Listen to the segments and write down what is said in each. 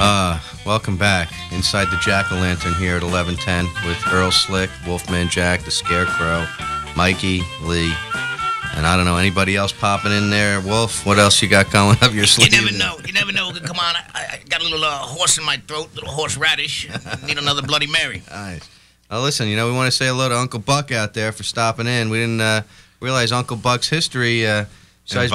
Welcome back inside the Jack-O-Lantern here at 1110 with Earl Slick, Wolfman Jack, the Scarecrow, Mikey, Lee, and I don't know, anybody else popping in there? Wolf, what else you got going up your sleeve? You never know. You never know. Come on, I got a little horse in my throat, little horseradish. Need another Bloody Mary. Nice. Well, listen, we want to say hello to Uncle Buck out there for stopping in. We didn't realize Uncle Buck's history. Besides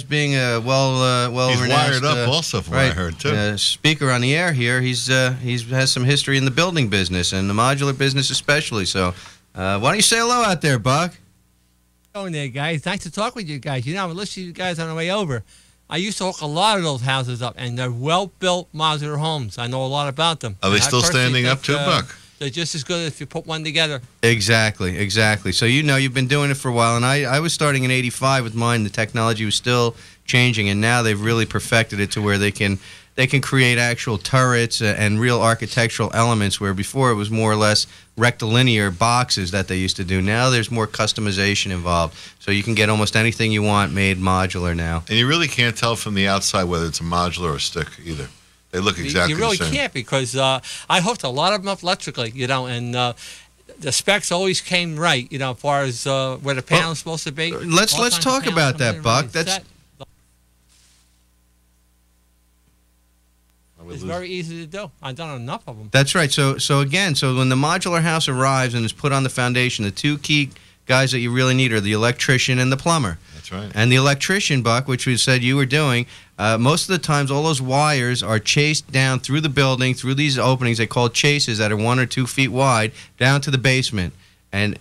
being a well-renowned, he's wired up also, from what I heard too. Speaker on the air here. He's has some history in the building business and the modular business especially. So, why don't you say hello out there, Buck? Hello there, guys. Nice to talk with you guys. I'm listening to you guys on the way over. I used to hook a lot of those houses up, and they're well-built modular homes. I know a lot about them. Are they still standing up too, Buck? They're just as good if you put one together. Exactly. So you've been doing it for a while, and I was starting in '85 with mine. The technology was still changing, and now they've really perfected it to where they can create actual turrets and real architectural elements, where before it was more or less rectilinear boxes that they used to do. Now there's more customization involved, so you can get almost anything you want made modular now. And you really can't tell from the outside whether it's a modular or a stick either. They look exactly the same. You really can't, because I hooked a lot of them up electrically, and the specs always came right, as far as where the panel's supposed to be. Let's talk about that, Buck. It's very easy to do. I've done enough of them. That's right. So when the modular house arrives and is put on the foundation, the two key guys that you really need are the electrician and the plumber. That's right. And the electrician, Buck, which we said you were doing, most of the times all those wires are chased down through the building, through these openings they call chases that are 1 or 2 feet wide, down to the basement. And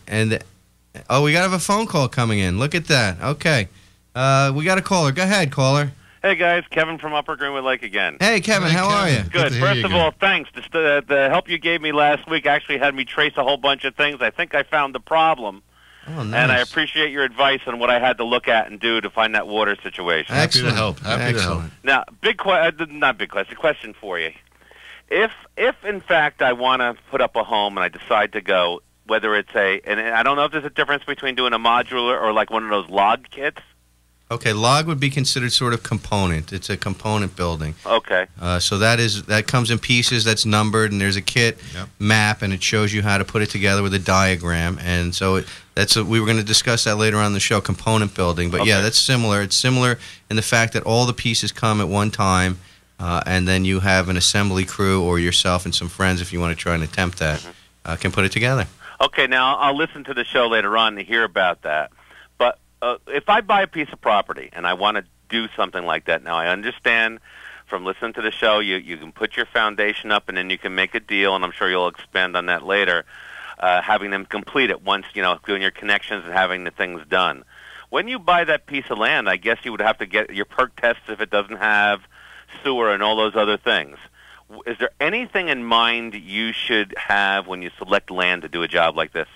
oh, we got to have a phone call coming in. Look at that. Okay. We got a caller. Go ahead, caller. Hey, guys. Kevin from Upper Greenwood Lake again. Hey, Kevin. How are you? Good. First of all, thanks. The help you gave me last week actually had me trace a whole bunch of things. I think I found the problem. Oh, nice. And I appreciate your advice on what I had to look at and do to find that water situation. Happy to help. Happy to help. Now, not big question. Question for you. If in fact I want to put up a home and I decide to go, whether it's and I don't know if there's a difference between doing a modular or like one of those log kits. Okay, log would be considered sort of component. It's a component building. Okay. So that comes in pieces, that's numbered, and there's a kit map, and it shows you how to put it together with a diagram. And so we were going to discuss that later on in the show, component building. But yeah, that's similar. It's similar in the fact that all the pieces come at one time, and then you have an assembly crew or yourself and some friends, if you want to try and attempt that, can put it together. Okay, now I'll listen to the show later on to hear about that. If I buy a piece of property and I want to do something like that, now I understand from listening to the show you can put your foundation up and then you can make a deal, and I'm sure you'll expand on that later, having them complete it once, doing your connections and having the things done. When you buy that piece of land, I guess you would have to get your perk tests if it doesn't have sewer and all those other things. Is there anything in mind you should have when you select land to do a job like this?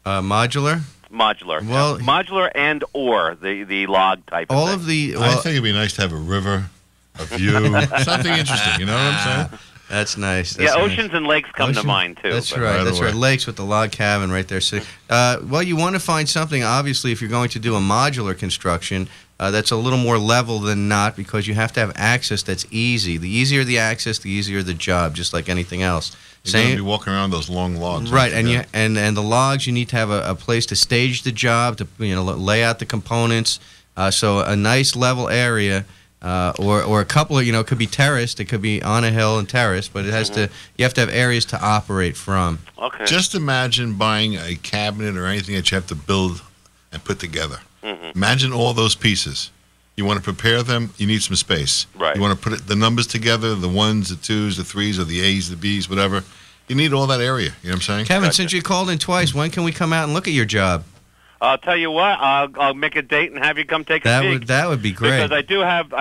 Modular? Modular. Well, modular and or the log type of thing. I think it'd be nice to have a river, a view, something interesting. You know what I'm saying? That's nice. Oceans and lakes come to mind, too. That's right. That's right. Lakes with the log cabin right there. So, well, you want to find something, obviously, if you're going to do a modular construction, that's a little more level than not, because you have to have access that's easy. The easier the access, the easier the job, just like anything else. You're going to be walking around those long logs. Right, and the logs, you need to have a place to stage the job, to lay out the components. So a nice level area, or a couple of, it could be terraced, it could be on a hill and terraced, but it has to. You have to have areas to operate from. Okay. Just imagine buying a cabinet or anything that you have to build and put together. Imagine all those pieces. You want to prepare them, you need some space. Right. You want to put the numbers together, the 1s, the 2s, the 3s, or the A's, the B's, whatever. You need all that area. You know what I'm saying? Kevin, since you called in twice, when can we come out and look at your job? I'll tell you what. I'll make a date and have you come take a peek. That would be great. Because I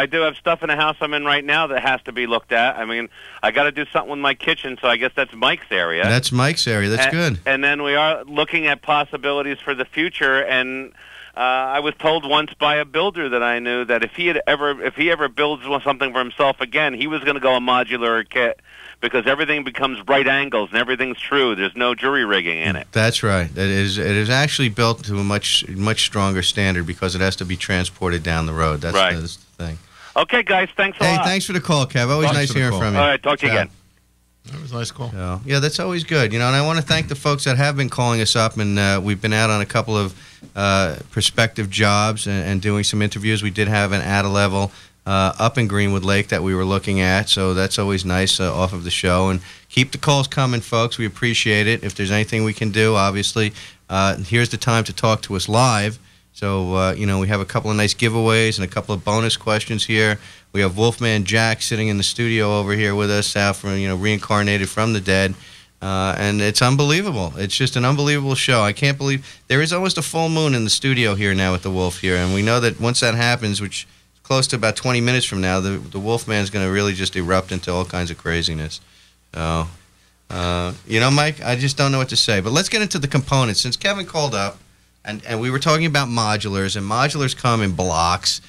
do have stuff in the house I'm in right now that has to be looked at. I mean, I got to do something with my kitchen, so I guess that's Mike's area. That's Mike's area. That's good. And then we are looking at possibilities for the future. And I was told once by a builder that I knew that if he ever builds something for himself again, he was going to go a modular kit, because everything becomes right angles and everything's true. There's no jury rigging in it. That's right. It is actually built to a much stronger standard, because it has to be transported down the road. That's the thing. Okay, guys, thanks a Hey, lot. thanks for the call, Kev. Always Thanks nice for the hearing call. from you. All right, talk to you Ciao. again. That was a nice call. So, yeah, that's always good. And I want to thank the folks that have been calling us up, and we've been out on a couple of prospective jobs and doing some interviews. We did have an at a level up in Greenwood Lake that we were looking at, so that's always nice off of the show. And keep the calls coming, folks. We appreciate it. If there's anything we can do, obviously, here's the time to talk to us live. So, we have a couple of nice giveaways and a couple of bonus questions here. We have Wolfman Jack sitting in the studio over here with us, out from, reincarnated from the dead. And it's unbelievable. It's just an unbelievable show. I can't believe there is almost a full moon in the studio here now with the Wolf here. And we know that once that happens, which is close to about 20 minutes from now, the Wolfman's going to really just erupt into all kinds of craziness. So, Mike, I just don't know what to say. But let's get into the components. Since Kevin called up, and we were talking about modulars, and modulars come in blocks.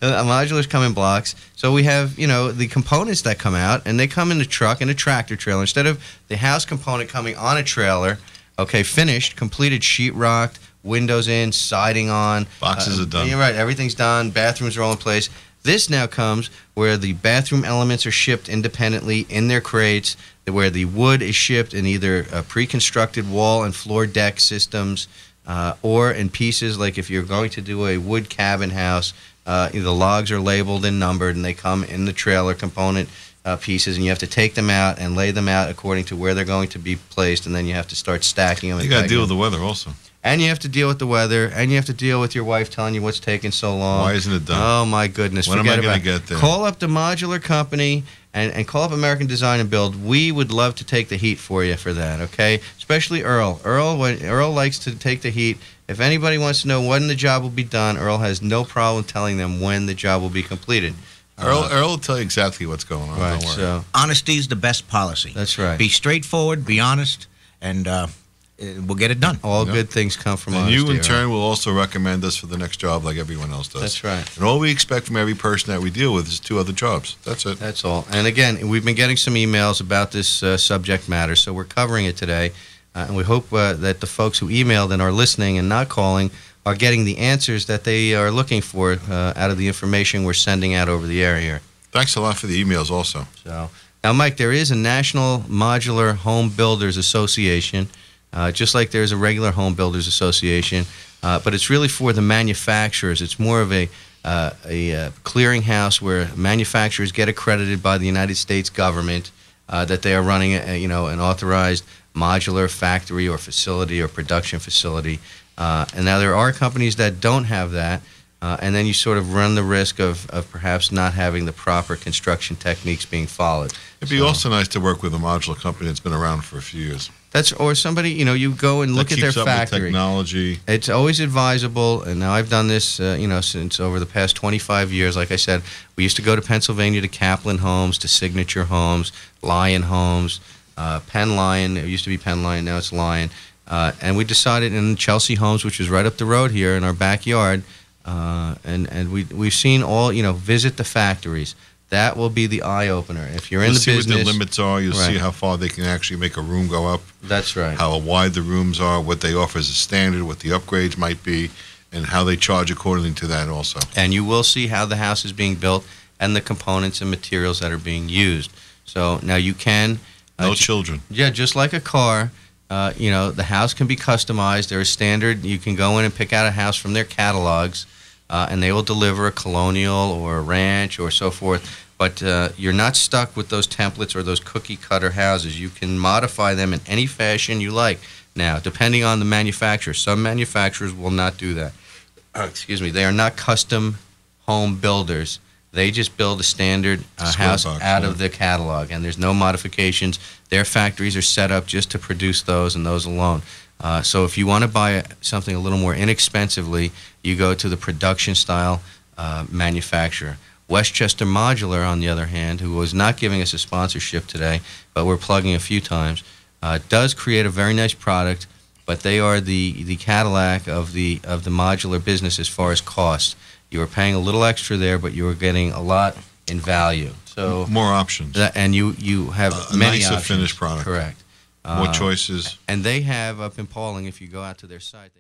Modulars come in blocks. So we have, the components that come out, and they come in the truck and a tractor trailer. Instead of the house component coming on a trailer, finished, completed, sheetrocked, windows in, siding on. Boxes are done. You're right. Everything's done. Bathrooms are all in place. This now comes where the bathroom elements are shipped independently in their crates, where the wood is shipped in either pre-constructed wall and floor deck systems, or in pieces, like if you're going to do a wood cabin house, the logs are labeled and numbered, and they come in the trailer component pieces, and you have to take them out and lay them out according to where they're going to be placed, and then you have to start stacking them. You got to deal with the weather also. And you have to deal with the weather, and you have to deal with your wife telling you what's taking so long. Why isn't it done? Oh, my goodness. When am Forget I going about to it. get there? Call up the modular company and call up American Design and Build. We would love to take the heat for you for that, okay? Especially Earl. Earl likes to take the heat. If anybody wants to know when the job will be done, Earl has no problem telling them when the job will be completed. Earl will tell you exactly what's going on. Right, Don't worry. so Honesty is the best policy. that's right. Be straightforward, be honest, and we'll get it done. All Yep. good things come from And honesty. you, in Earl. turn, will also recommend us for the next job like everyone else does. That's right. And all we expect from every person that we deal with is 2 other jobs. That's it. That's all. And again, we've been getting some emails about this subject matter, so we're covering it today. And we hope that the folks who emailed and are listening and not calling are getting the answers that they are looking for out of the information we're sending out over the air here. Thanks a lot for the emails also. So now, Mike, there is a National Modular Home Builders Association, just like there's a regular Home Builders Association, but it's really for the manufacturers. It's more of a clearinghouse where manufacturers get accredited by the United States government that they are running an authorized modular factory or facility or production facility. And now there are companies that don't have that. And then you sort of run the risk of perhaps not having the proper construction techniques being followed. It'd be also nice to work with a modular company that's been around for a few years. Or somebody, you go and look at their That keeps up with factory. technology. It's always advisable, and now I've done this, since over the past 25 years. Like I said, we used to go to Pennsylvania to Kaplan Homes, to Signature Homes, Lion Homes, Penn Lion. It used to be Penn Lion, now it's Lion. And we decided in Chelsea Homes, which is right up the road here in our backyard, and we've seen all, visit the factories. That will be the eye opener. If you're in You'll the see business, what the limits are. You'll Right. see how far they can actually make a room go up. That's right. How wide the rooms are, what they offer as a standard, what the upgrades might be, and how they charge accordingly to that also. And you will see how the house is being built and the components and materials that are being used. So now you can... No children. Yeah, just like a car, the house can be customized. There's standard. You can go in and pick out a house from their catalogs, and they will deliver a colonial or a ranch or so forth. But you're not stuck with those templates or those cookie-cutter houses. You can modify them in any fashion you like. Now, depending on the manufacturer, some manufacturers will not do that. Excuse me. They are not custom home builders. They just build a standard house box, out yeah. of the catalog, and there's no modifications. Their factories are set up just to produce those and those alone. So if you want to buy something a little more inexpensively, you go to the production-style manufacturer. Westchester Modular, on the other hand, who was not giving us a sponsorship today, but we're plugging a few times, does create a very nice product, but they are the Cadillac of the modular business as far as cost. You are paying a little extra there, but you are getting a lot in value. So More options. and you have A many nicer options. finished product. Correct. More choices. And they have up in Pauling, if you go out to their site.